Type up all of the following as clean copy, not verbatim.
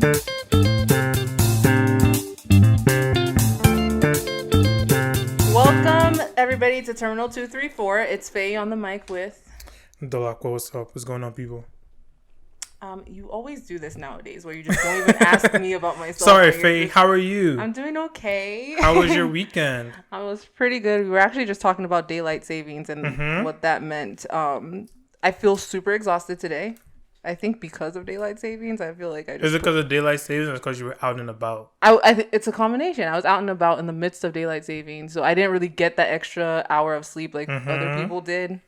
Welcome, everybody, to Terminal 234. It's Fey on the mic with... Dolapo, what's up? What's going on, people? You always do this nowadays, where you just don't even ask me about myself. Sorry, Fey. How are you? I'm doing okay. How was your weekend? I was pretty good. We were actually just talking about daylight savings and what that meant. I feel super exhausted today. I think because of daylight savings, I feel like I just... Is it because of daylight savings or because you were out and about? I think it's a combination. I was out and about in the midst of daylight savings, so I didn't really get that extra hour of sleep like other people did.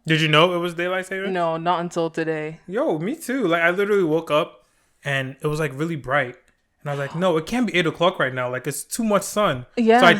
Did you know it was daylight savings? No, not until today. Yo, me too. Like, I literally woke up and it was like really bright. And I was like, no, it can't be 8 o'clock right now. Like, it's too much sun. Yeah. So I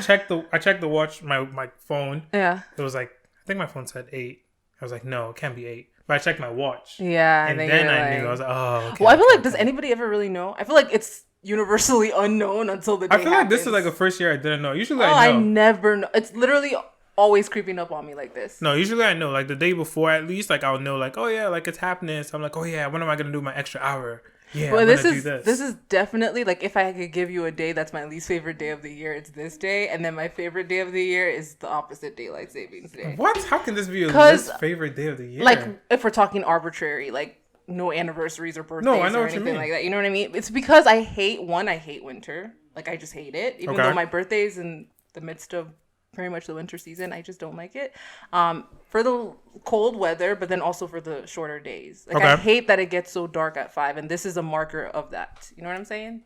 checked the watch, my phone. Yeah. It was like, I think my phone said 8. I was like, no, it can't be 8. But I checked my watch. Yeah. And then I knew. I was like, oh, okay. Well, I feel like, does anybody ever really know? I feel like it's universally unknown until the day I feel happens. like this is like a first year I didn't know. Usually I know. I never know. It's literally always creeping up on me like this. No, usually I know. Like the day before at least, like I'll know like, oh yeah, like it's happening. So I'm like, oh yeah, when am I going to do my extra hour? Yeah, well, I'm this this is definitely like if I could give you a day that's my least favorite day of the year, it's this day, and then my favorite day of the year is the opposite, daylight savings day. What? How can this be your least favorite day of the year? Like if we're talking arbitrary, like no anniversaries or birthdays I know or what you anything mean. like that. You know what I mean? It's because I hate winter. Like I just hate it. Even though my birthday's in the midst of pretty much the winter season, I just don't like it. For the cold weather, but then also for the shorter days. Like I hate that it gets so dark at 5, and this is a marker of that. You know what I'm saying?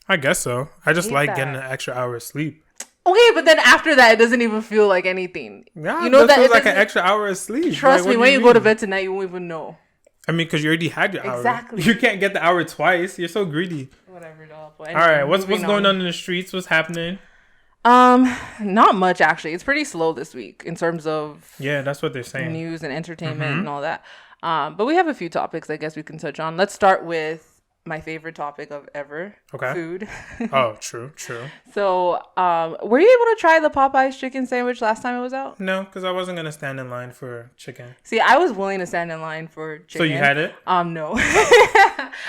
I guess so. I just like getting an extra hour of sleep. Okay, but then after that, it doesn't even feel like anything. Yeah, you know that feels like an extra hour of sleep. Trust me, when you go to bed tonight, you won't even know. I mean, because you already had your hour. Exactly. You can't get the hour twice. You're so greedy. Whatever, dog. All right, what's going on in the streets? What's happening? Not much actually. It's pretty slow this week in terms of that's what they're saying. News and entertainment and all that. But we have a few topics I guess we can touch on. Let's start with my favorite topic of ever. Okay. Food. Oh, true. So, were you able to try the Popeyes chicken sandwich last time it was out? No, because I wasn't gonna stand in line for chicken. See, I was willing to stand in line for chicken. So you had it? No.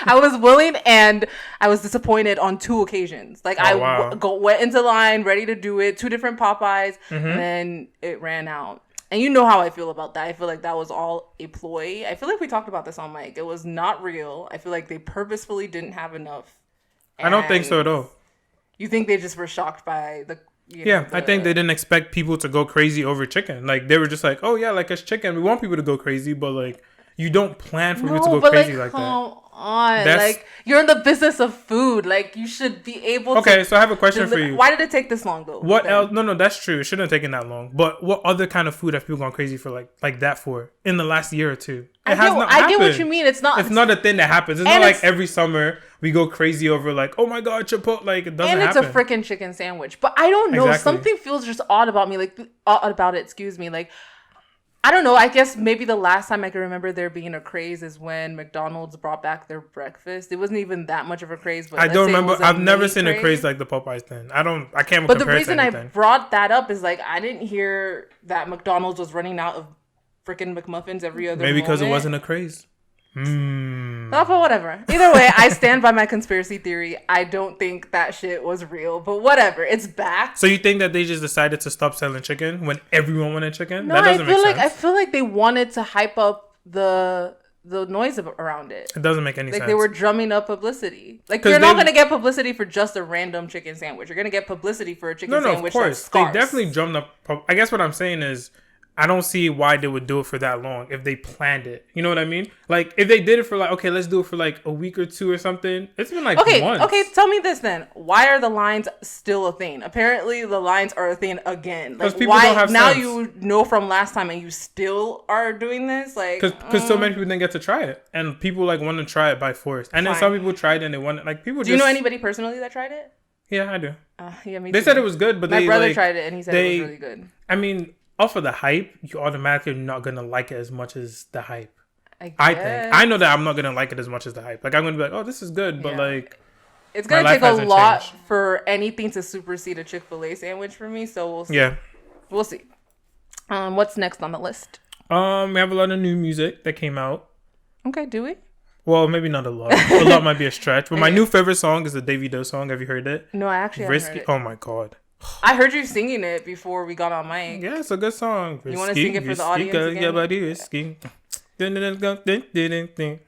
I was willing, and I was disappointed on 2 occasions. Like went into line, ready to do it, 2 different Popeyes, and then it ran out. And you know how I feel about that. I feel like that was all a ploy. I feel like we talked about this on mic. It was not real. I feel like they purposefully didn't have enough. I don't think so at all. You think they just were shocked by the... I think they didn't expect people to go crazy over chicken. Like, they were just like, oh, yeah, like, it's chicken. We want people to go crazy, but, like, you don't plan for people to go crazy like that. On. Like, you're in the business of food. Like, you should be able to... Okay, so I have a question for you. Why did it take this long, though? What else? No, that's true. It shouldn't have taken that long. But what other kind of food have people gone crazy for like that for in the last year or two? I get what you mean. It's not a thing that happens. It's not like every summer we go crazy over like, oh my God, Chipotle. Like, it doesn't happen. And it's a freaking chicken sandwich. But I don't know. Exactly. Something feels just odd about me. Like, about it, excuse me. Like, I don't know. I guess maybe the last time I can remember there being a craze is when McDonald's brought back their breakfast. It wasn't even that much of a craze. But I don't remember. I've never seen a craze like the Popeyes thing. I can't. But the reason I brought that up is like I didn't hear that McDonald's was running out of freaking McMuffins every other. Maybe because it wasn't a craze. But whatever. Either way, I stand by my conspiracy theory. I don't think that shit was real, but whatever. It's back. So you think that they just decided to stop selling chicken when everyone wanted chicken? No, I feel like they wanted to hype up the noise around it. It doesn't make any sense. Like they were drumming up publicity. Like you're not going to get publicity for just a random chicken sandwich. You're going to get publicity for a chicken sandwich. No, of course. They definitely drummed up. I guess what I'm saying is, I don't see why they would do it for that long if they planned it. You know what I mean? Like, if they did it for like, okay, let's do it for like a week or 2 or something. It's been like months. Okay, tell me this then. Why are the lines still a thing? Apparently, the lines are a thing again. Like, people don't have now sense. You know from last time and you still are doing this? Like, because so many people didn't get to try it. And people like want to try it by force. And then some people tried it and they want it. Like, people Do you know anybody personally that tried it? Yeah, I do. Yeah, me too. They said it was good, but my brother tried it and he said it was really good. I mean, off of the hype, you automatically not gonna like it as much as the hype. I think. I know that I'm not gonna like it as much as the hype. Like, I'm gonna be like, oh, this is good, but like, it's gonna take a lot for anything to supersede a Chick-fil-A sandwich for me. So we'll see. Yeah, we'll see. What's next on the list? We have a lot of new music that came out. Okay, do we? Well, maybe not a lot. A lot might be a stretch. But my new favorite song is the Davido song. Have you heard it? No, I actually haven't heard it. Oh my god. I heard you singing it before we got on mic. Yeah, it's a good song. You want to sing it for the audience again? Yeah, buddy, risky. Go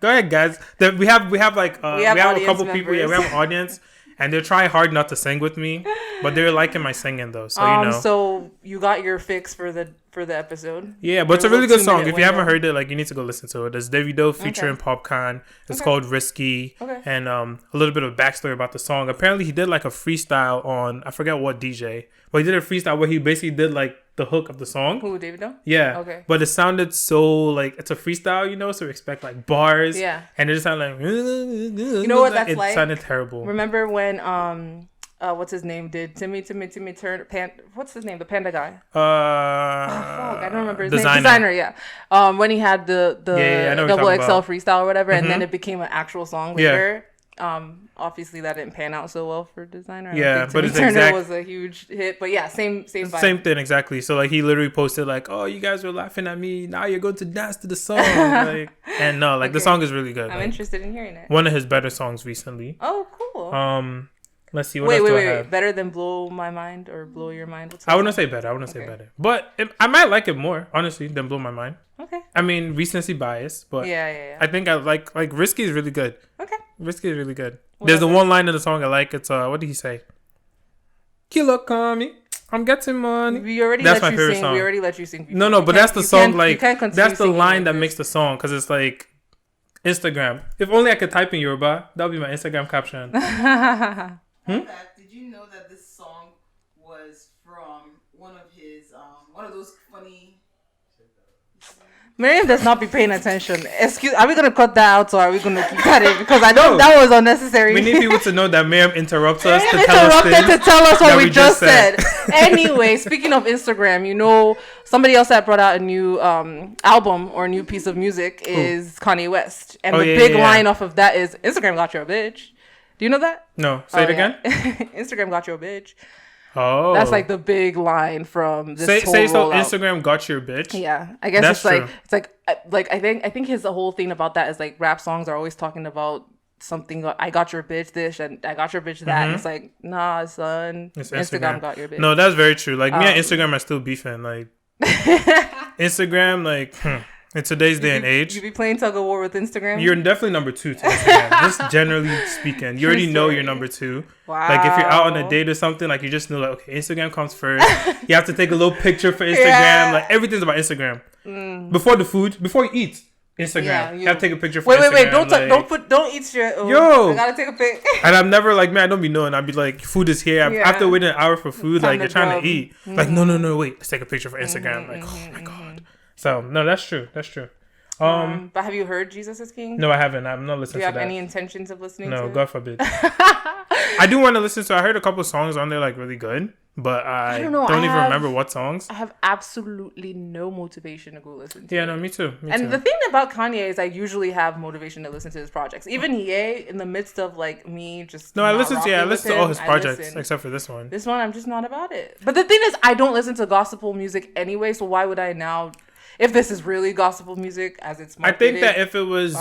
ahead, guys. We have a couple members. people. Yeah, we have an audience, and they're trying hard not to sing with me, but they're liking my singing though. So you know. So you got your fix for the episode. Yeah, but it's a really good song. If you haven't heard it, like you need to go listen to it. It's Davido featuring Popcorn. It's called Risky. Okay. And a little bit of backstory about the song. Apparently, he did like a freestyle on I forget what DJ, but he did a freestyle where he basically did like the hook of the song. Who, Davido? Yeah. Okay. But it sounded so like it's a freestyle, so we expect like bars. Yeah. And it just sounded like you know what that's like? It sounded terrible. Remember when what's his name did Timmy turn what's his name, the panda guy? I don't remember his name. Designer, yeah. When he had the double XL freestyle or whatever, and then it became an actual song later. Obviously that didn't pan out so well for Designer. But it's Turner was a huge hit. But yeah, same vibe. Same thing exactly. So like he literally posted like, "Oh, you guys were laughing at me. Now you're going to dance to the song." The song is really good. I'm interested in hearing it. One of his better songs recently. Oh, cool. Let's see. Wait. Better than Blow My Mind or Blow Your Mind? I wouldn't say better. But I might like it more, honestly, than Blow My Mind. Okay. I mean, recency bias, but yeah. I think I like Risky is really good. Okay. Risky is really good. There's the one line in the song I like. It's what did he say? Killer call me. I'm getting money. That's my favorite song. We already let you sing. No, but that's the song. That's the line that makes the song because it's like Instagram. If only I could type in Yoruba, that would be my Instagram caption. Did you know that this song was from one of those funny... Miriam does not be paying attention. Are we going to cut that out or are we going to keep cutting? Because I know that was unnecessary. We need people to know that Miriam interrupts us to tell us what we just said. Anyway, speaking of Instagram, somebody else that brought out a new album or a new piece of music is Kanye West. And the big line off of that is Instagram got your bitch. Do you know that? No. Say it again. Instagram got your bitch. Oh. That's like the big line from this whole Say so. rollout. Instagram got your bitch. Yeah, I guess That's it's like I think his whole thing about that is like rap songs are always talking about something. I got your bitch this and I got your bitch that. Mm-hmm. And it's like nah, son. It's Instagram got your bitch. No, that's very true. Like me and Instagram are still beefing. Like Instagram, in today's day and age, you be playing tug of war with Instagram. You're definitely number 2 to Instagram. Just generally speaking, you already know you're number 2. Wow. Like if you're out on a date or something, like you just know, like okay, Instagram comes first. You have to take a little picture for Instagram. Yeah. Like everything's about Instagram. Before you eat, Instagram. Yeah, you have to take a picture for Instagram. Wait! Don't eat shit. Yo, I gotta take a pic. And I'm never like, man, I don't be knowing. I'd be like, food is here. After waiting an hour for food, like you're trying to eat. Mm-hmm. Like no, wait, let's take a picture for Instagram. Oh my god. So no, that's true. But have you heard Jesus is King? No, I haven't. I'm not listening to that. Do you have any intentions of listening to it? No, God forbid. I do want to listen to it. I heard a couple songs on there like really good, but I don't even remember what songs. I have absolutely no motivation to go listen to it. Yeah, no, me too. The thing about Kanye is I usually have motivation to listen to his projects. Even Ye, in the midst of like me just I listen to all his projects except for this one. This one, I'm just not about it. But the thing is, I don't listen to gospel music anyway, so why would I now? If this is really gospel music as it's marketed, I think that if it was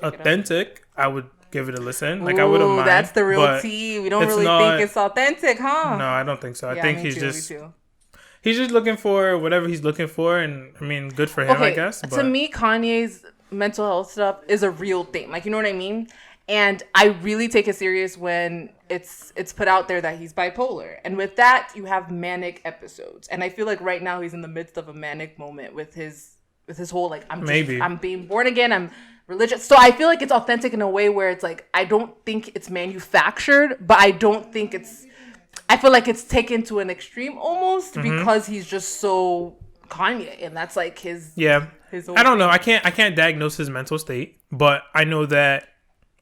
authentic, I would give it a listen. Like I wouldn't mind. That's the real tea. We don't really think it's authentic, huh? No, I don't think so. I think he's just looking for whatever he's looking for, and I mean, good for him, I guess. But to me, Kanye's mental health stuff is a real thing. Like, you know what I mean? And I really take it serious when it's put out there that he's bipolar. And with that, you have manic episodes. And I feel like right now he's in the midst of a manic moment with his whole like I'm being born again, I'm religious. So I feel like it's authentic in a way where it's like I don't think it's manufactured, but I feel like it's taken to an extreme almost because he's just so Kanye, and that's like his I don't know. I can't diagnose his mental state, but I know that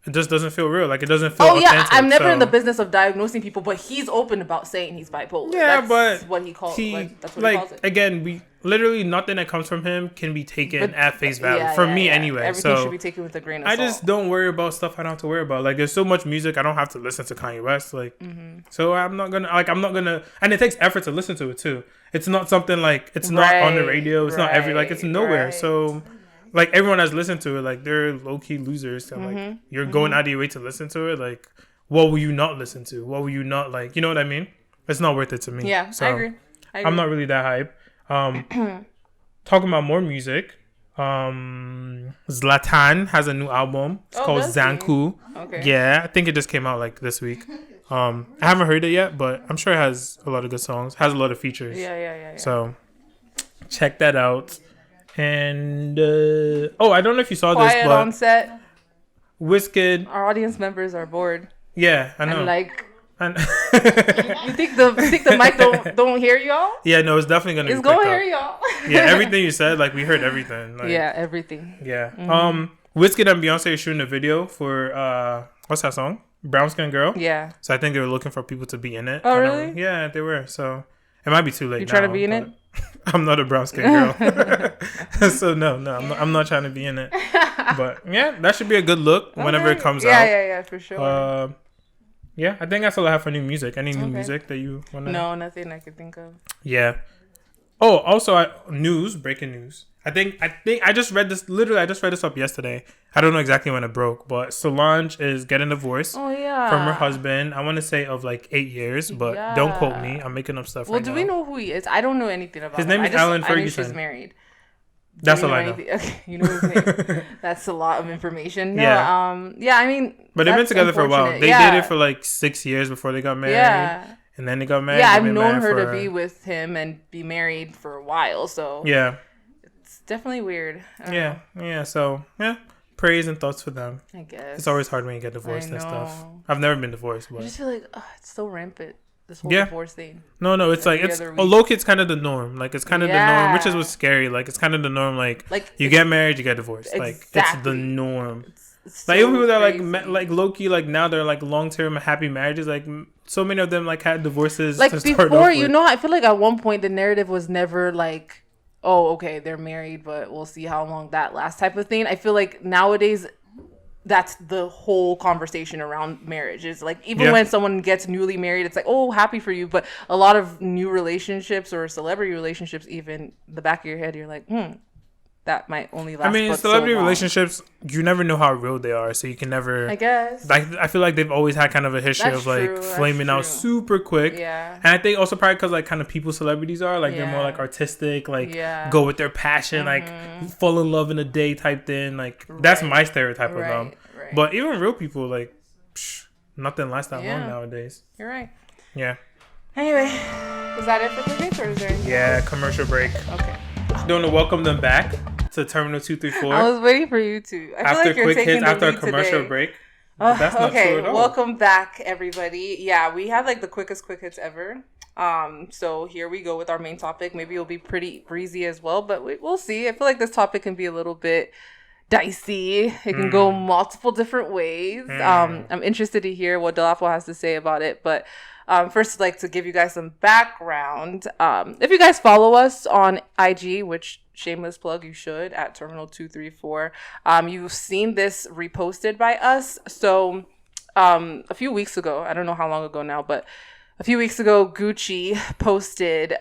it just doesn't feel real. Like, it doesn't feel authentic. I'm never in the business of diagnosing people, but he's open about saying he's bipolar. Yeah, that's but what he calls that's what he calls it. Again, we literally nothing that comes from him can be taken at face value. For me, anyway. Everything should be taken with a grain of salt. I just don't worry about stuff I don't have to worry about. Like, there's so much music, I don't have to listen to Kanye West. Like, so I'm not gonna, and it takes effort to listen to it too. It's not something like, it's not on the radio. It's not it's nowhere. So like everyone has listened to it, like they're low key losers. And like you're going out of your way to listen to it. Like, what will you not listen to? What will you not like? You know what I mean? It's not worth it to me. Yeah, so I agree. I'm not really that hype. Talking about more music. Zlatan has a new album. It's called Zanku. Okay. Yeah, I think it just came out like this week. I haven't heard it yet, but I'm sure it has a lot of good songs. Has a lot of features. Yeah. So check that out. And I don't know if you saw Quiet this, but on set. Wizkid. Our audience members are bored. Yeah, I know. And like, you think the mic don't hear y'all? Yeah, no, it's definitely gonna. It's gonna hear y'all. Yeah, everything you said, like we heard everything. Like, yeah, everything. Yeah. Wizkid and Beyonce are shooting a video for what's that song? Brown Skin Girl. Yeah. So I think they were looking for people to be in it. Oh really? Yeah, they were. So it might be too late. You trying to be in it? I'm not a brown skin girl. So no, I'm not trying to be in it. But yeah, that should be a good look whenever it comes out. Yeah, for sure. Yeah, I think that's all I have for new music. Any new music that you want to... No, nothing I could think of. Yeah. Oh, also breaking news. I think I just read this. Literally, I just read this up yesterday. I don't know exactly when it broke, but Solange is getting a divorce from her husband. I want to say of like 8 years, but don't quote me. I'm making up stuff. Well, do we know who he is? I don't know anything about his name is Alan Ferguson. I know she's married. That's all I know. Okay, you know his name. That's a lot of information. No, yeah. I mean, but they've been together for a while. They dated for like 6 years before they got married. Yeah. And then they got married. Yeah, I've known her to be with him and be married for a while. So yeah, it's definitely weird. Yeah. So yeah, praise and thoughts for them. I guess it's always hard when you get divorced and stuff. I've never been divorced, but I just feel like it's so rampant. This whole divorce thing. No, it's like it's low-key, it's kind of the norm. Like it's kind of the norm, which is what's scary. Like it's kind of the norm. Like you get married, you get divorced. Like it's the norm. It's like even people that are like low-key, like now they're like long-term happy marriages. Like so many of them like had divorces. Like before, I feel like at one point the narrative was never like, oh, okay, they're married, but we'll see how long that lasts type of thing. I feel like nowadays that's the whole conversation around marriage. Is like even when someone gets newly married, it's like, oh, happy for you. But a lot of new relationships or celebrity relationships, even the back of your head, you're like, that might only last. I mean, celebrity relationships, you never know how real they are, so you can never. I guess. Like I feel like they've always had kind of a history of like flaming out super quick. Yeah. And I think also probably because like kind of people celebrities are like they're more like artistic, like go with their passion, like fall in love in a day type thing. Like that's my stereotype of them. Right. But even real people, like nothing lasts that long nowadays. You're right. Yeah. Anyway, is that it for the week, or is there anything else? Commercial break. Okay. Do you want to welcome them back to Terminal 234? I was waiting for you to. I feel like you're taking the lead after a commercial today. Break. That's not true at all. Welcome back, everybody. Yeah, we had like the quickest quick hits ever. So here we go with our main topic. Maybe it'll be pretty breezy as well, but we'll see. I feel like this topic can be a little bit dicey. It can go multiple different ways. I'm interested to hear what Dolapo has to say about it, but first, I'd like to give you guys some background. If you guys follow us on IG, which shameless plug, you should, at Terminal 234, you've seen this reposted by us. So a few weeks ago, I don't know how long ago now, but a few weeks ago, Gucci posted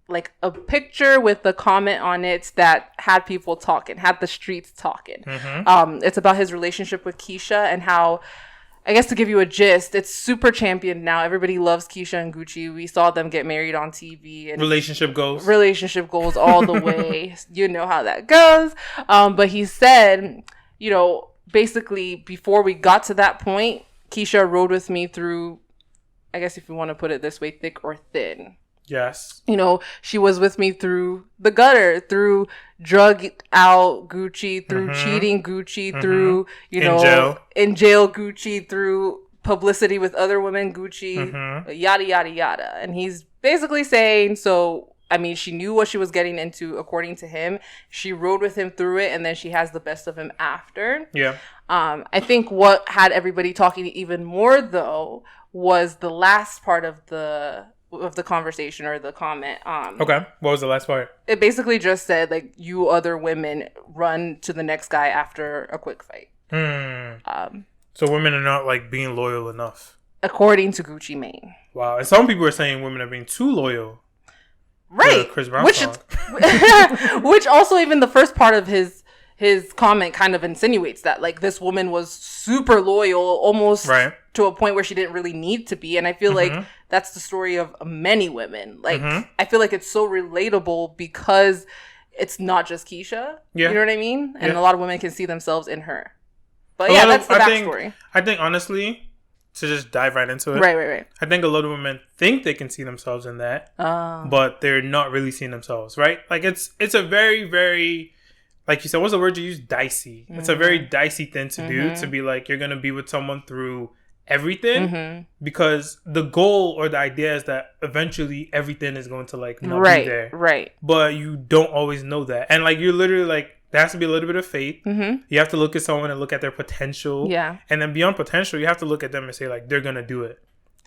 like a picture with a comment on it that had people talking, had the streets talking. It's about his relationship with Keisha and how, I guess to give you a gist, it's super championed now. Everybody loves Keisha and Gucci. We saw them get married on TV. And relationship goals all the way. You know how that goes. But he said, basically before we got to that point, Keisha rode with me through, I guess if you want to put it this way, thick or thin. Yes. She was with me through the gutter, through drug out Gucci, through cheating Gucci, through, in jail Gucci, through publicity with other women Gucci, yada, yada, yada. And he's basically saying, she knew what she was getting into, according to him. She rode with him through it, and then she has the best of him after. Yeah. I think what had everybody talking even more, though, was the last part of the conversation or the comment. Okay. What was the last part? It basically just said, like, you other women run to the next guy after a quick fight. So women are not, like, being loyal enough. According to Gucci Mane. Wow. And some people are saying women are being too loyal. Right. To Chris Brown song. Which also even the first part of his his comment kind of insinuates that, like, this woman was super loyal, almost to a point where she didn't really need to be. And I feel like that's the story of many women. Like, I feel like it's so relatable because it's not just Keisha. You know what I mean? And a lot of women can see themselves in her. But that's the backstory. I think, honestly, to just dive right into it. Right. I think a lot of women think they can see themselves in that, but they're not really seeing themselves, right? Like, it's a very, very, like you said, what's the word you use? Dicey. It's a very dicey thing to do, to be like, you're going to be with someone through everything, because the goal or the idea is that eventually everything is going to, like, not be there. Right. But you don't always know that. And, like, you're literally, like, there has to be a little bit of faith. You have to look at someone and look at their potential. Yeah. And then beyond potential, you have to look at them and say, like, they're going to do it.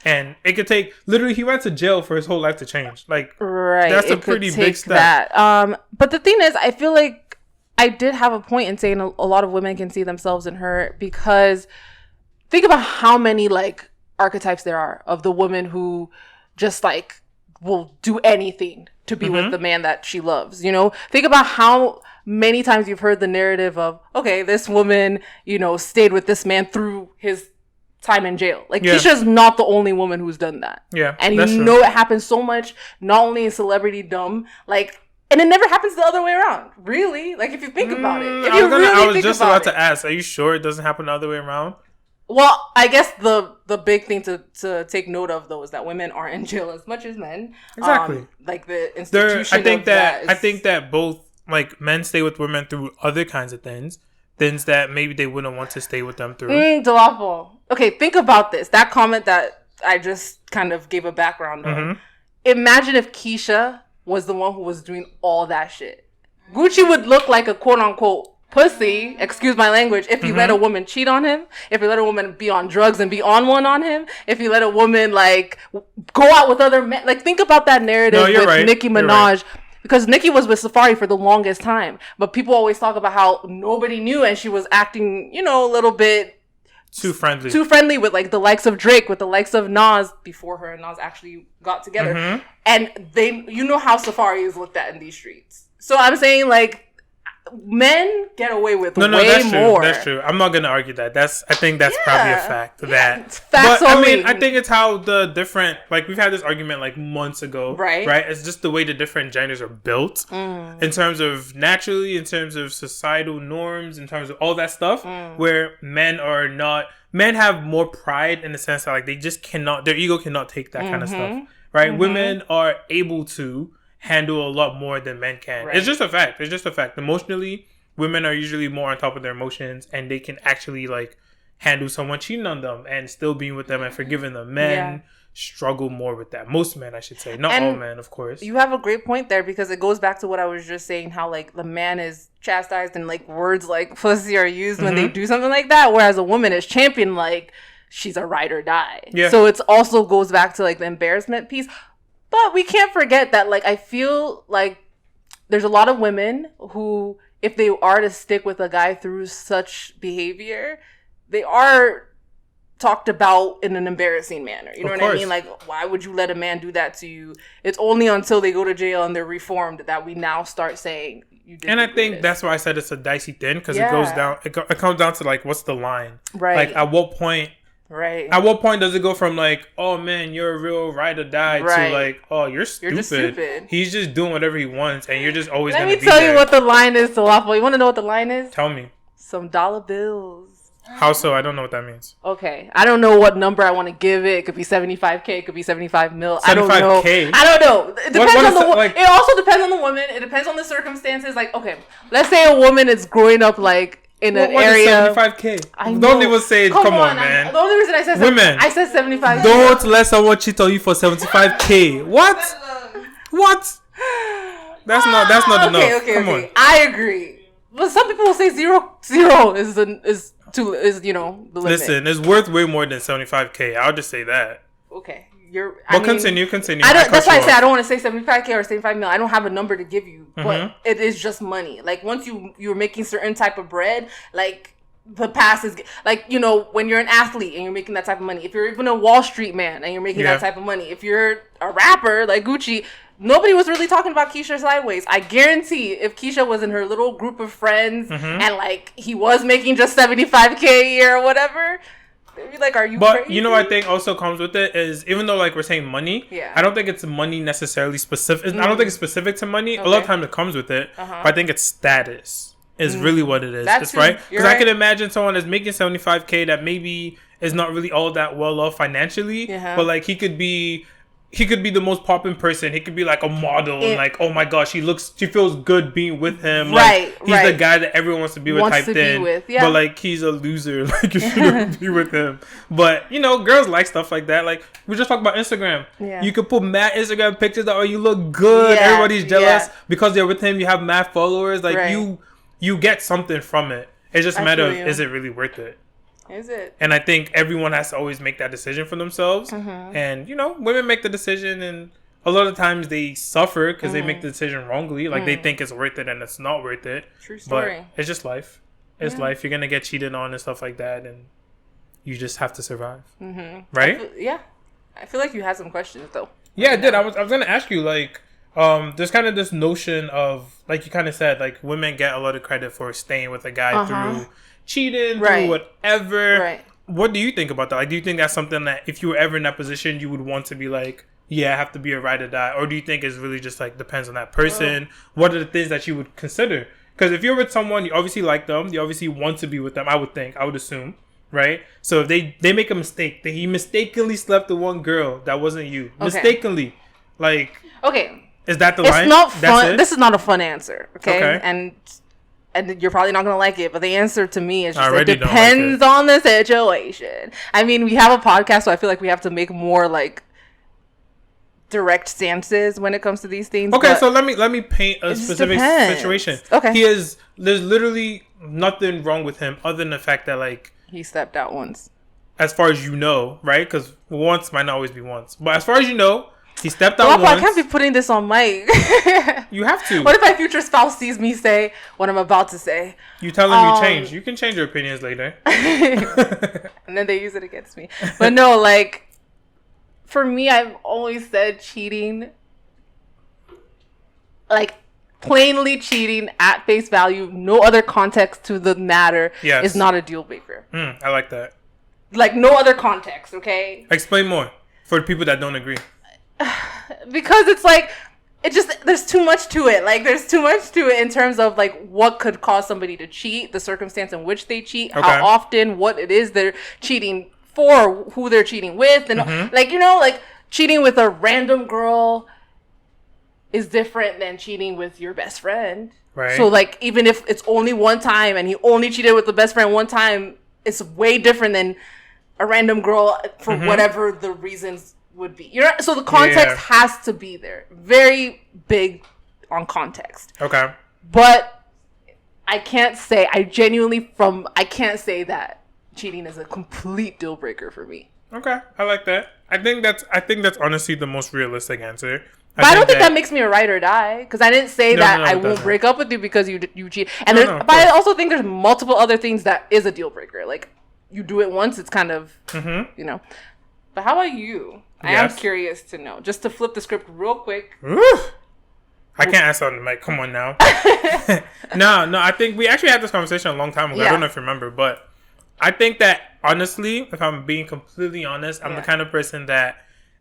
And it could take, literally, he went to jail for his whole life to change. Like, that's a pretty big step. But the thing is, I feel like I did have a point in saying a lot of women can see themselves in her, because think about how many, like, archetypes there are of the woman who just, like, will do anything to be with the man that she loves, you know? Think about how many times you've heard the narrative of, okay, this woman, you know, stayed with this man through his time in jail. Like, Keisha's not the only woman who's done that. Yeah, and you know it happens so much, not only in celebrity-dom, like, and it never happens the other way around. Really? Like, if you think about it. I was just about to ask, are you sure it doesn't happen the other way around? Well, I guess the big thing to take note of, though, is that women aren't in jail as much as men. Exactly. Like, the institution I think that both, like, men stay with women through other kinds of things that maybe they wouldn't want to stay with them through. Dolapo. Okay, think about this. That comment that I just kind of gave a background on. Imagine if Keisha was the one who was doing all that shit. Gucci would look like a quote-unquote pussy, excuse my language, if he let a woman cheat on him, if he let a woman be on drugs and be on one on him, if he let a woman, like, go out with other men. Like, think about that narrative with Nicki Minaj. Because Nicki was with Safari for the longest time. But people always talk about how nobody knew, and she was acting, you know, a little bit too friendly with, like, the likes of Drake, with the likes of Nas, before her and Nas actually got together. And you know how Safari is looked at in these streets. So I'm saying, like, men get away with way more. That's true. I'm not gonna argue that. I think that's probably a fact. Facts but only. I mean, I think it's how the different, like, we've had this argument like months ago, right? It's just the way the different genders are built in terms of naturally, in terms of societal norms, in terms of all that stuff. Where men have more pride in the sense that, like, they just cannot, their ego cannot take that kind of stuff, right? Women are able to handle a lot more than men can. It's just a fact. Emotionally, women are usually more on top of their emotions, and they can actually, like, handle someone cheating on them and still being with them and forgiving them. Men struggle more with that. Most men, I should say. Not all men, of course. You have a great point there, because it goes back to what I was just saying, how, like, the man is chastised and, like, words like pussy are used when they do something like that, whereas a woman is championed like she's a ride or die. So it also goes back to, like, the embarrassment piece. But we can't forget that, like, I feel like there's a lot of women who, if they are to stick with a guy through such behavior, they are talked about in an embarrassing manner. You know what I mean? Like, why would you let a man do that to you? It's only until they go to jail and they're reformed that we now start saying you did. And I think that's why I said it's a dicey thing, because it goes down. It comes down to, like, what's the line? Right. Like, at what point? Right. At what point does it go from, like, oh man, you're a real ride or die, to, like, oh, you're stupid. You're just stupid. He's just doing whatever he wants, and you're just always going to be there. Let me tell you what the line is, Dolapo. You want to know what the line is? Tell me. Some dollar bills. How so? I don't know what that means. Okay. I don't know what number I want to give it. It could be 75K. It could be 75 mil. 75K? I don't know. It depends on the woman. It also depends on the woman. It depends on the circumstances. Like, okay, let's say a woman is growing up, like, in an area. 75K. Don't even say it. Come on, man. The only reason I said women, I said 75K. Don't let someone cheat on you for 75K. What? That's not enough. Okay. I agree. But some people will say zero is you know, the limit. Listen, it's worth way more than 75K. I'll just say that. Okay. Continue. That's why I say I don't want to say 75K or 75 mil. I don't have a number to give you, but it is just money. Like, once you're making certain type of bread, like, the past is like, you know, when you're an athlete and you're making that type of money, if you're even a Wall Street man and you're making that type of money, if you're a rapper like Gucci, nobody was really talking about Keisha sideways. I guarantee if Keisha was in her little group of friends and like he was making just $75K a year or whatever, they'd be like, are you crazy? You know what I think also comes with it is, even though like we're saying money, I don't think it's money necessarily specific. I don't think it's specific to money. A lot of times it comes with it, but I think it's status. Is really what it is. That's right. Because I can imagine someone that's making $75K that maybe is not really all that well off financially, but like he could be the most popping person. He could be like a model and like, oh my gosh, she feels good being with him. Like he's the guy that everyone wants to be with type thing. But like he's a loser. Like you shouldn't be with him. But you know, girls like stuff like that. Like we just talked about Instagram. You could put mad Instagram pictures that, oh, you look good. Everybody's jealous because they're with him. You have mad followers. Like you get something from it. It's just a matter of, is it really worth it? Is it? And I think everyone has to always make that decision for themselves. And, you know, women make the decision, and a lot of times they suffer because they make the decision wrongly. Like, they think it's worth it and it's not worth it. True story. But it's just life. It's life. You're going to get cheated on and stuff like that, and you just have to survive. Right? I feel like you had some questions, though. Yeah, I did. I was going to ask you, like, there's kind of this notion of, like you kind of said, like women get a lot of credit for staying with a guy through cheating, through whatever. What do you think about that? Like, do you think that's something that if you were ever in that position, you would want to be like, yeah, I have to be a ride or die? Or do you think it's really just like depends on that person? What are the things that you would consider? Because if you're with someone, you obviously like them, you obviously want to be with them, I would assume. Right? So if they make a mistake, that he mistakenly slept with one girl that wasn't you. Mistakenly. Like, okay. Is that the line? It's not fun. This is not a fun answer, okay? And you're probably not going to like it, but the answer to me is just it depends on the situation. I mean, we have a podcast, so I feel like we have to make more like direct stances when it comes to these things. Okay, so let me paint a specific situation. Okay. There's literally nothing wrong with him other than the fact that like he stepped out once. As far as you know, right? Because once might not always be once. But as far as you know, he stepped out once. I can't be putting this on mic. You have to. What if my future spouse sees me say what I'm about to say? You tell them you change. You can change your opinions later. And then they use it against me. But no, like, for me, I've always said cheating, like, plainly cheating at face value, no other context to the matter, is not a deal breaker. I like that. Like, no other context, okay? Explain more for the people that don't agree. Because it's like, there's too much to it. Like, there's too much to it in terms of, like, what could cause somebody to cheat, the circumstance in which they cheat, how often, what it is they're cheating for, who they're cheating with. And, like, you know, like, cheating with a random girl is different than cheating with your best friend. Right. So, like, even if it's only one time and he only cheated with the best friend one time, it's way different than a random girl for whatever the reasons would be. So the context has to be there. Very big on context. Okay. But I can't say that cheating is a complete deal breaker for me. Okay. I like that. I think that's honestly the most realistic answer. But I don't think that makes me a ride or die, because I didn't say that I won't break up with you because you cheat. And but I also think there's multiple other things that is a deal breaker. Like, you do it once, it's kind of, you know. But how about you? I am curious to know. Just to flip the script real quick. I can't answer on the mic. Come on now. No. I think we actually had this conversation a long time ago. I don't know if you remember, but I think that honestly, if I'm being completely honest, I'm the kind of person that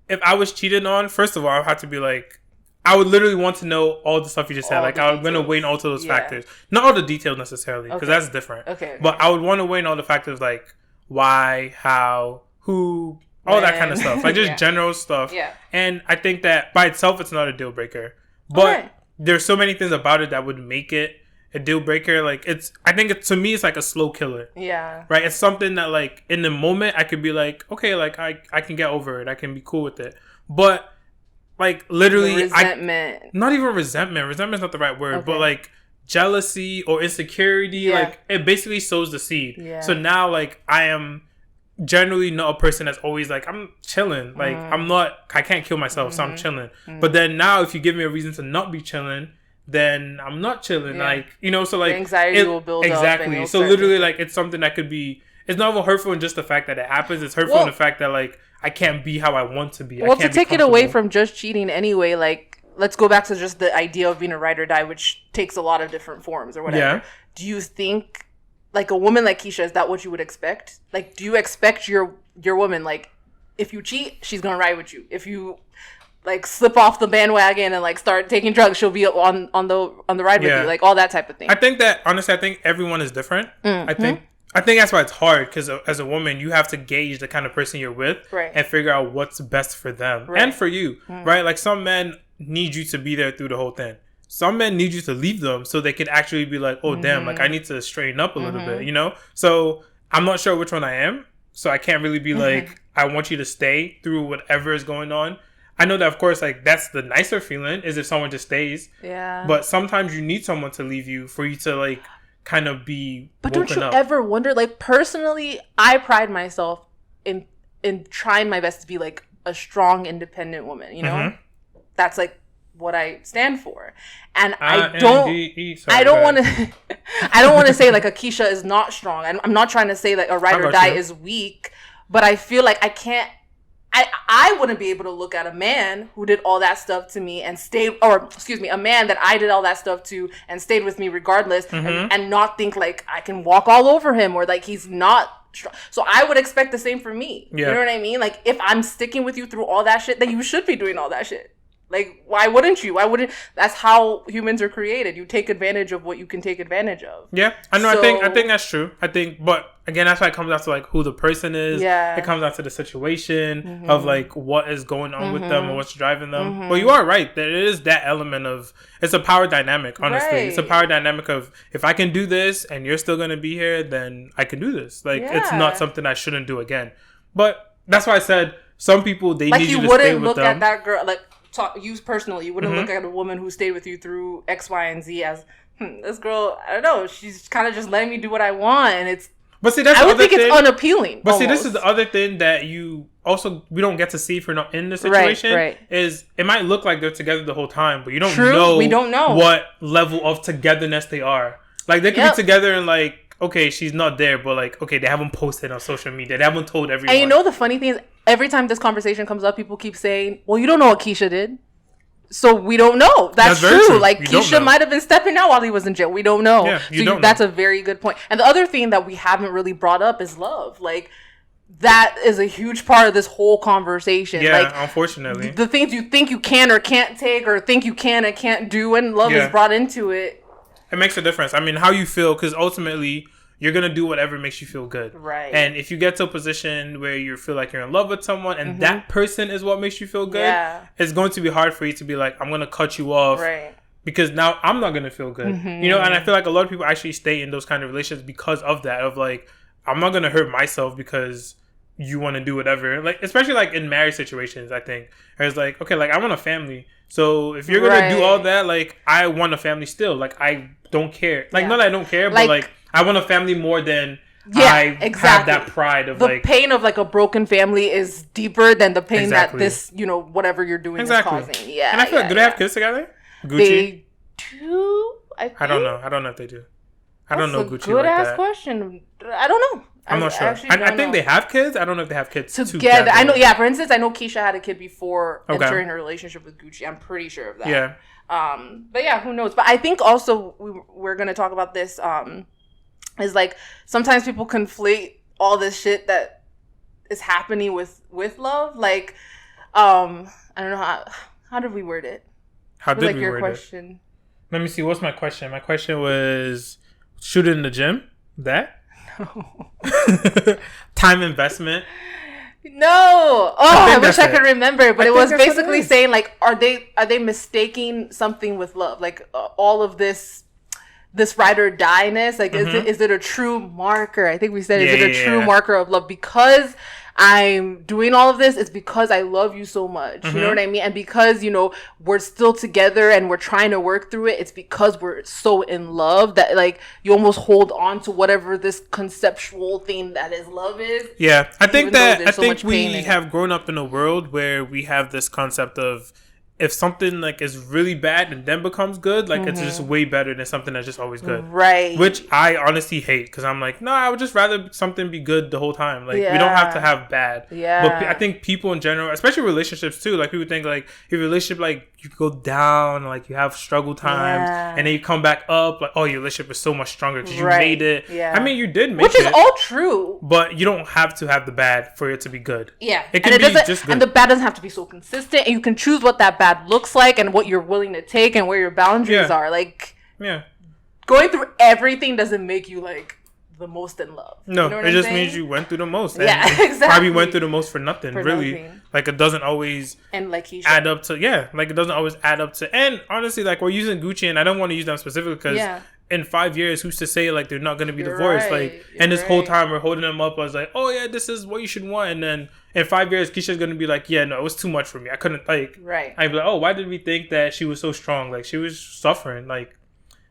if I was cheated on, first of all, I would have to be like, I would literally want to know all the stuff you just said. Like, I'm going to weigh in all of those factors. Not all the details necessarily, because that's different. Okay. But I would want to weigh in all the factors like why, how, who, all that kind of stuff. Like, just general stuff. Yeah. And I think that by itself, it's not a deal breaker. But there's so many things about it that would make it a deal breaker. Like, to me, it's like a slow killer. Yeah. Right? It's something that, like, in the moment, I could be like, okay, like, I can get over it. I can be cool with it. But, like, literally... resentment. Not even resentment. Resentment's not the right word. Okay. But, like, jealousy or insecurity, like, it basically sows the seed. Yeah. So now, like, I am... generally not a person that's always like, I'm chilling. Like, I can't kill myself, so I'm chilling. But then now, if you give me a reason to not be chilling, then I'm not chilling. Yeah. Like, you know, so like... The anxiety will build up. Exactly. So literally, like, it's something that could be... It's not even hurtful in just the fact that it happens. It's hurtful in the fact that, like, I can't be how I want to be. Well, to take it away from just cheating anyway, like, let's go back to just the idea of being a ride or die, which takes a lot of different forms or whatever. Yeah. Do you think, like, a woman like Keisha, is that what you would expect? Like, do you expect your woman, like, if you cheat, she's gonna ride with you. If you, like, slip off the bandwagon and, like, start taking drugs, she'll be on the ride with you. Like, all that type of thing. I think that, honestly, I think everyone is different. I think that's why it's hard, because as a woman, you have to gauge the kind of person you're with and figure out what's best for them and for you, right? Like, some men need you to be there through the whole thing. Some men need you to leave them so they could actually be like, oh, damn, like, I need to straighten up a little bit, you know? So I'm not sure which one I am. So I can't really be like, I want you to stay through whatever is going on. I know that, of course, like, that's the nicer feeling is if someone just stays. Yeah. But sometimes you need someone to leave you for you to, like, kind of be But don't you ever wonder, like, personally, I pride myself in trying my best to be, like, a strong, independent woman, you know? That's, like, what I stand for. And I don't want to I don't want to say, like, a Keisha is not strong. I'm not trying to say, like, a ride or die is weak, but I feel like I wouldn't be able to look at a man who did all that stuff to me and a man that I did all that stuff to and stayed with me regardless and not think, like, I can walk all over him or, like, he's not strong. So I would expect the same from me. Yeah. You know what I mean? Like, if I'm sticking with you through all that shit, then you should be doing all that shit. Like, why wouldn't you? That's how humans are created. You take advantage of what you can take advantage of. Yeah, I know. So, I think that's true. But again, that's why it comes down to, like, who the person is. Yeah. It comes down to the situation of, like, what is going on with them and what's driving them. But you are right. There is that element of, it's a power dynamic, honestly. Right. It's a power dynamic of, if I can do this and you're still going to be here, then I can do this. Like, it's not something I shouldn't do again. But that's why I said, some people, they need you to stay with them. Like, you wouldn't look at that girl, like, you personally, you wouldn't look at a woman who stayed with you through X, Y, and Z as this girl. I don't know. She's kind of just letting me do what I want, and it's. But see, that's I would think it's unappealing. But almost. See, this is the other thing that we don't get to see if you're not in the situation. Right. Is it might look like they're together the whole time, but you don't know. We don't know what level of togetherness they are. Like, they could be together and, like, okay, she's not there, but, like, okay, they haven't posted on social media. They haven't told everyone. And you know the funny thing is, every time this conversation comes up, people keep saying, well, you don't know what Keisha did. So we don't know. That's true. Like, Keisha might have been stepping out while he was in jail. We don't know. Yeah, that's a very good point. And the other thing that we haven't really brought up is love. Like, that is a huge part of this whole conversation. Yeah, like, unfortunately. The things you think you can or can't take or think you can and can't do, and love is brought into it. It makes a difference. I mean, how you feel, because ultimately, you're going to do whatever makes you feel good. Right. And if you get to a position where you feel like you're in love with someone and that person is what makes you feel good, it's going to be hard for you to be like, I'm going to cut you off. Right. Because now I'm not going to feel good. You know, and I feel like a lot of people actually stay in those kind of relationships because of that. Of, like, I'm not going to hurt myself because you want to do whatever. Like, especially, like, in marriage situations, I think. Where it's like, okay, like, I want a family. So if you're going to do all that, like, I want a family still. Like, I don't care. Like, not that I don't care, but, like, I want a family more than I have that pride of, like... The pain of, like, a broken family is deeper than the pain that this, you know, whatever you're doing is causing. Yeah. And I feel like, do they have kids together? Gucci? They do, I think. I don't know. I don't know if they do. I don't know Gucci like that. Good ass question. I don't know. I'm not sure. I think they have kids. I don't know if they have kids together. I know. Yeah. For instance, I know Keisha had a kid before entering her relationship with Gucci. I'm pretty sure of that. Yeah. But yeah, who knows? But I think also we're gonna talk about this. Is like sometimes people conflate all this shit that is happening with love. Like, I don't know how did we word it? How did we word it? Let me see. What's my question? My question was shoot in the gym. That? No. Time investment. No. Oh, I wish I could remember. But it was basically saying, like, are they mistaking something with love? Like, all of this ride or die-ness? Like, is it a true marker? I think we said, is it a true marker of love? Because I'm doing all of this, it's because I love you so much. You know what I mean? And because, you know, we're still together and we're trying to work through it, it's because we're so in love that, like, you almost hold on to whatever this conceptual thing that is love is. Yeah. I think we have grown up in a world where we have this concept of if something like is really bad and then becomes good, like it's just way better than something that's just always good. Right. Which I honestly hate, because I'm like, no, I would just rather something be good the whole time. Like we don't have to have bad. Yeah. But I think people in general, especially relationships too, like people think like your relationship, like you go down, like you have struggle times, and then you come back up, like, oh, your relationship is so much stronger because you made it. Yeah. I mean, you did make it. Which is all true. But you don't have to have the bad for it to be good. Yeah. It can be just good. And the bad doesn't have to be so consistent, and you can choose what that bad looks like and what you're willing to take and where your boundaries are. Like, going through everything doesn't make you like the most in love. No, you know it just means you went through the most. And exactly. Probably went through the most for nothing, really. Nothing. Like, it doesn't always add up to, like, it doesn't always add up to, and honestly, like, we're using Gucci, and I don't want to use them specifically because in 5 years, who's to say, like, they're not going to be divorced? Right. Like, and this whole time, we're holding them up as, like, oh, yeah, this is what you should want. And then in 5 years, Keisha's going to be like, yeah, no, it was too much for me. I couldn't, like, I'd be like, oh, why did we think that she was so strong? Like, she was suffering. Like,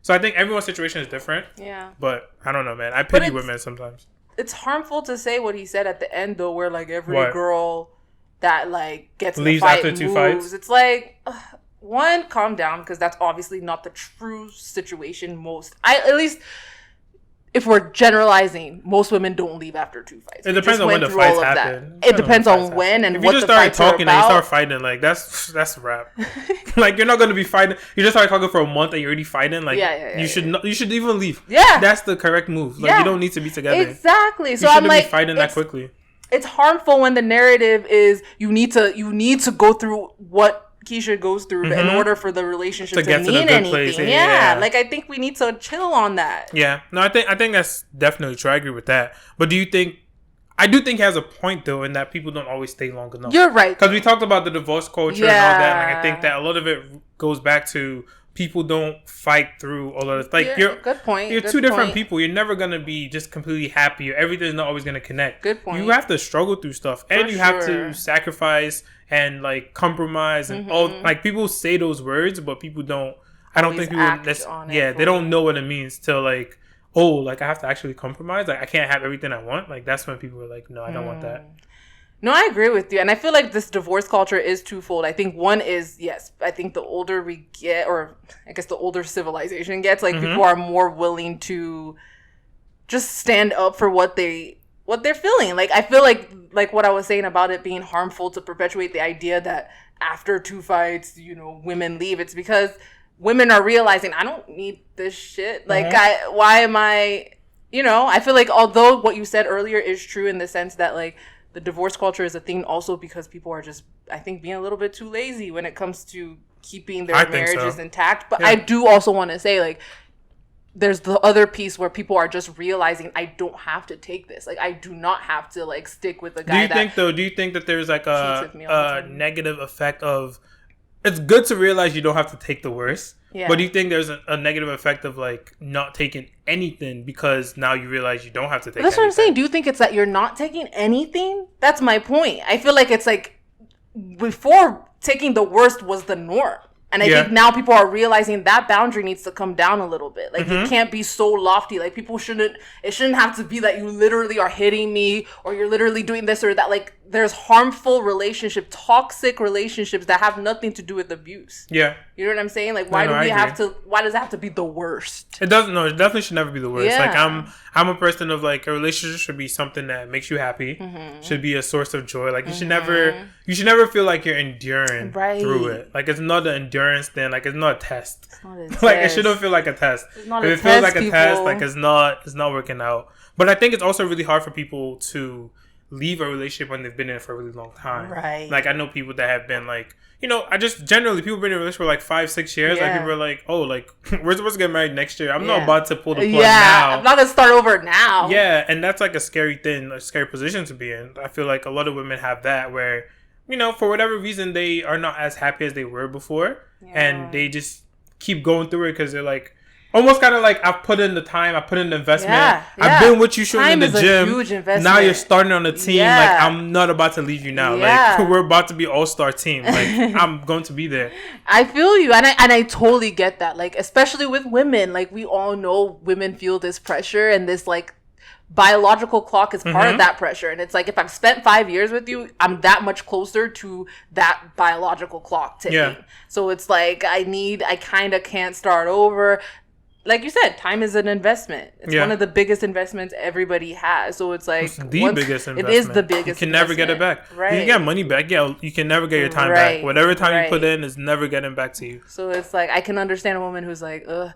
so I think everyone's situation is different. Yeah. But I don't know, man. I pity women sometimes. It's harmful to say what he said at the end, though, where, like, every girl that, like, gets leaves in a fight after two fights. It's like, one, calm down, because that's obviously not the true situation. At least, if we're generalizing, most women don't leave after 2 fights. It depends on when the fights happen. It depends on when and what the fights are about. If you just start talking and you start fighting, like, that's a wrap. Like, you're not going to be fighting. You just start talking for a month and you're already fighting. Like, you should even leave. Yeah. That's the correct move. Like, you don't need to be together. Exactly. So I'm like, be fighting that quickly. It's harmful when the narrative is you need to go through what Keisha goes through in order for the relationship to mean anything. Place. Yeah. Like, I think we need to chill on that. Yeah. No, I think that's definitely true. I agree with that. But I do think he has a point, though, in that people don't always stay long enough. You're right. Because we talked about the divorce culture and all that. Like, I think that a lot of it goes back to people don't fight through all of this. Like, good point. You're two different people. You're never going to be just completely happy. Everything's not always going to connect. Good point. You have to struggle through stuff. And you have to sacrifice and, like, compromise. And all. Like, people say those words, but people don't. I don't think people. They don't know what it means till, like, oh, like, I have to actually compromise. Like, I can't have everything I want. Like, that's when people are like, no, I don't want that. No, I agree with you. And I feel like this divorce culture is twofold. I think one is, yes, I think the older we get, or I guess the older civilization gets, like, people are more willing to just stand up for what they're feeling. Like, I feel like what I was saying about it being harmful to perpetuate the idea that after 2 fights, women leave. It's because women are realizing, I don't need this shit. Like, why am I, I feel like although what you said earlier is true in the sense that, like, the divorce culture is a thing also because people are just, I think, being a little bit too lazy when it comes to keeping their marriages intact. But I do also want to say, like, there's the other piece where people are just realizing, I don't have to take this. Like, I do not have to, like, stick with the guy. Do you think that there's, like, a negative effect of, it's good to realize you don't have to take the worst. Yeah. But do you think there's a negative effect of, like, not taking anything because now you realize you don't have to take anything? That's what I'm saying. Do you think it's that you're not taking anything? That's my point. I feel like it's like before taking the worst was the norm. And I think now people are realizing that boundary needs to come down a little bit. Like, it can't be so lofty. Like, it shouldn't have to be that you literally are hitting me or you're literally doing this or that. Like, there's harmful toxic relationships that have nothing to do with abuse. Yeah. You know what I'm saying? Like, why does it have to be the worst? It doesn't. No, it definitely should never be the worst. Yeah. Like, I'm a person of, like, a relationship should be something that makes you happy. Should be a source of joy. Like, you should never feel like you're enduring through it. Like, it's not an endurance thing. Like, it's not a test. It's not a test. Like, it shouldn't feel like a test. It's not if it feels like a test, like, it's not working out. But I think it's also really hard for people to leave a relationship when they've been in it for a really long time. Right. Like, I know people that have been, like, I just generally, people been in a relationship for, like, 5-6 years. Like, people are like, oh, like, we're supposed to get married next year. I'm not about to pull the plug now. I'm not going to start over now. Yeah. And that's, like, a scary thing, a scary position to be in. I feel like a lot of women have that where, for whatever reason, they are not as happy as they were before. Yeah. And they just keep going through it because they're like, almost kind of like, I've put in the time, I put in the investment. Yeah. I've been with you shooting in the gym. Huge investment. Now you're starting on the team. Like, I'm not about to leave you now. Like, we're about to be all-star team. Like, I'm going to be there. I feel you. And I totally get that. Like, especially with women. Like, we all know women feel this pressure and this, like, biological clock is part of that pressure. And it's like, if I've spent 5 years with you, I'm that much closer to that biological clock ticking. Yeah. So it's like, I kind of can't start over. Like you said, time is an investment. It's one of the biggest investments everybody has. So it's like... It's the biggest investment. It is the biggest You can never get it back. Right. You can get money back. Yeah, you can never get your time back. Whatever time you put in is never getting back to you. So it's like, I can understand a woman who's like, ugh,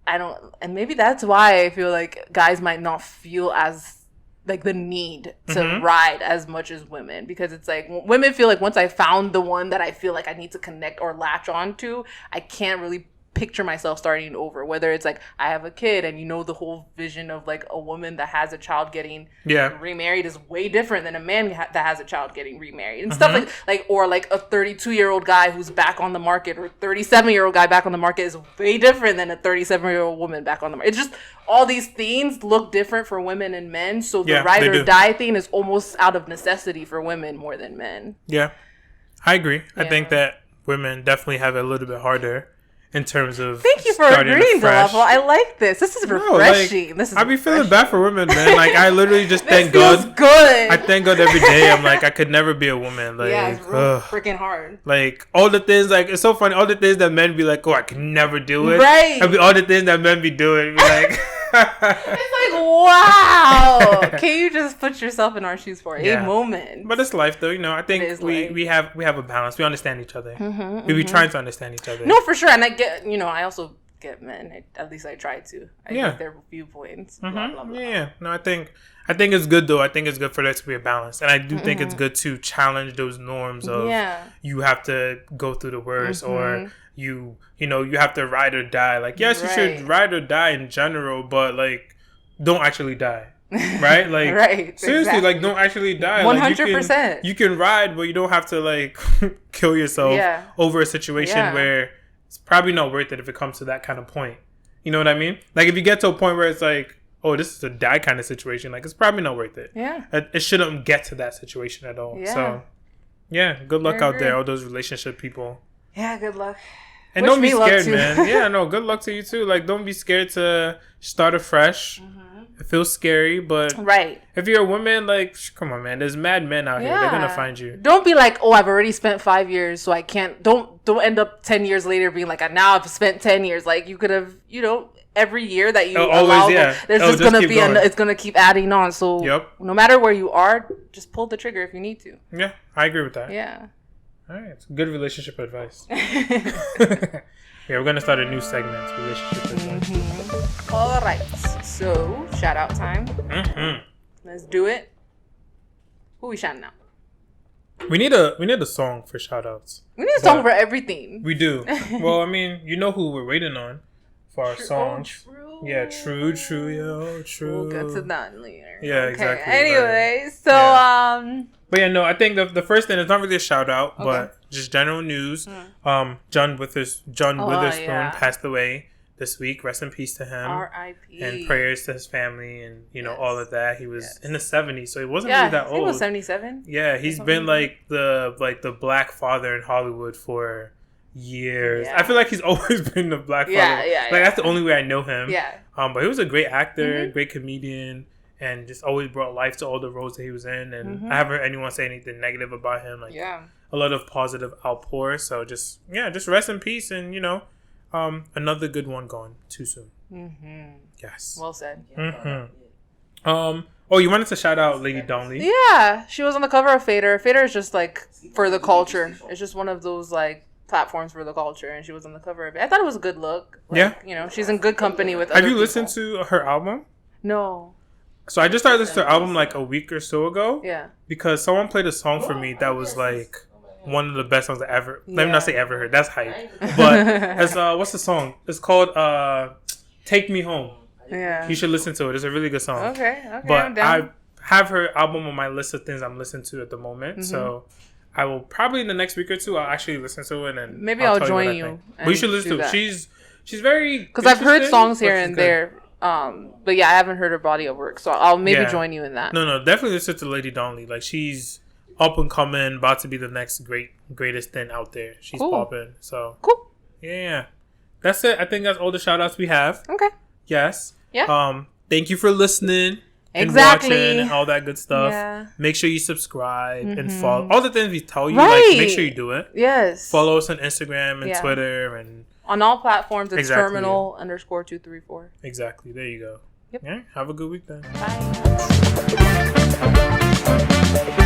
I don't... And maybe that's why I feel like guys might not feel as... like the need to ride as much as women, because it's like women feel like once I found the one that I feel like I need to connect or latch on to, I can't really picture myself starting over. Whether it's like I have a kid, and the whole vision of like a woman that has a child getting remarried is way different than a man that has a child getting remarried and stuff like or like a 32-year-old guy who's back on the market, or 37-year-old guy back on the market is way different than a 37-year-old woman back on the market. It's just all these things look different for women and men, so the ride or die thing is almost out of necessity for women more than men. Yeah, I agree. I think that women definitely have it a little bit harder in terms of... Thank you for agreeing, Dolapo. I like this. This is refreshing. I be feeling bad for women, man. Like, I literally just thank God. Good. I thank God every day. I'm like, I could never be a woman. Like, yeah, it's real freaking hard. Like, all the things, like, it's so funny. All the things that men be like, oh, I can never do it. Right. I be all the things that men be doing. Be like... It's like, wow. Can you just put yourself in our shoes for a moment? But it's life, though. I think we have a balance. We understand each other. We be trying to understand each other. No, for sure. And I get, I also get men. At least I try to. I get their viewpoints. Blah, blah, blah. Yeah. No, I think it's good, though. I think it's good for there to be a balance. And I do think it's good to challenge those norms of you have to go through the worst or you have to ride or die. Like, yes, you should ride or die in general, but, like, don't actually die. Right? Like, seriously, like, don't actually die. 100%. Like, you can ride, but you don't have to, like, kill yourself over a situation where it's probably not worth it if it comes to that kind of point. You know what I mean? Like, if you get to a point where it's like, oh, this is a die kind of situation, like, it's probably not worth it. Yeah. It shouldn't get to that situation at all. Yeah. So, yeah, good luck out there, all those relationship people. Yeah, good luck. And don't be scared, man. Yeah, no, good luck to you too. Like, don't be scared to start afresh. It feels scary, but if you're a woman, like, come on, man. There's mad men out here. They're gonna find you. Don't be like, oh, I've already spent 5 years, so I can't. Don't end up 10 years later being like, now I've spent 10 years. Like, you could have, every year that you allow, there's just gonna be, it's gonna keep adding on. So no matter where you are, just pull the trigger if you need to. Yeah, I agree with that. Yeah. All right, it's good relationship advice. We're going to start a new segment, relationship advice. All right, so shout out time. Let's do it. Who we shouting out? We need a song for shout outs. We need a song for everything. We do. Well, I mean, you know who we're waiting on for our song. True. Yeah, true, true. We'll get to that later. Yeah, exactly. Anyway, so But yeah, no, I think the first thing is not really a shout out, but just general news. John Witherspoon passed away this week. Rest in peace to him. R.I.P. And prayers to his family and all of that. He was in the 70s, so he wasn't really that old. He was 77. Yeah, he's been like the black father in Hollywood for years. I feel like he's always been the black father. That's the only way I know him. But he was a great actor, great comedian. And just always brought life to all the roles that he was in. And I haven't heard anyone say anything negative about him. Like, a lot of positive outpours. So just rest in peace. And, another good one gone too soon. Yes. Well said. Oh, you wanted to shout out Lady Donnelly? Yeah. She was on the cover of Fader. Fader is just, like, for the culture. It's just one of those, like, platforms for the culture. And she was on the cover of it. I thought it was a good look. Like, she's in good company with other people. Have you listened to her album? No. So I just started listening to her album like a week or so ago. Yeah. Because someone played a song for me that was like one of the best songs I ever. Let me not say ever heard. That's hype. But as what's the song? It's called "Take Me Home." Yeah. You should listen to it. It's a really good song. Okay. But I have her album on my list of things I'm listening to at the moment. So I will probably in the next week or two I'll actually listen to it and maybe I'll join you. But you should listen to it. She's very because I've heard songs here and there. But yeah, I haven't heard her body of work, so I'll maybe join you in that. No, definitely listen to Lady Donnelly. Like, she's up and coming, about to be the next greatest thing out there. She's popping. So cool. Yeah, that's it. I think that's all the shout outs we have. Okay. Yes. Yeah. Thank you for listening. and watching and all that good stuff. Yeah. Make sure you subscribe and follow. All the things we tell you, like, make sure you do it. Yes. Follow us on Instagram and Twitter and on all platforms. It's terminal_234. Exactly. There you go. Yep. Yeah. Have a good week then. Bye.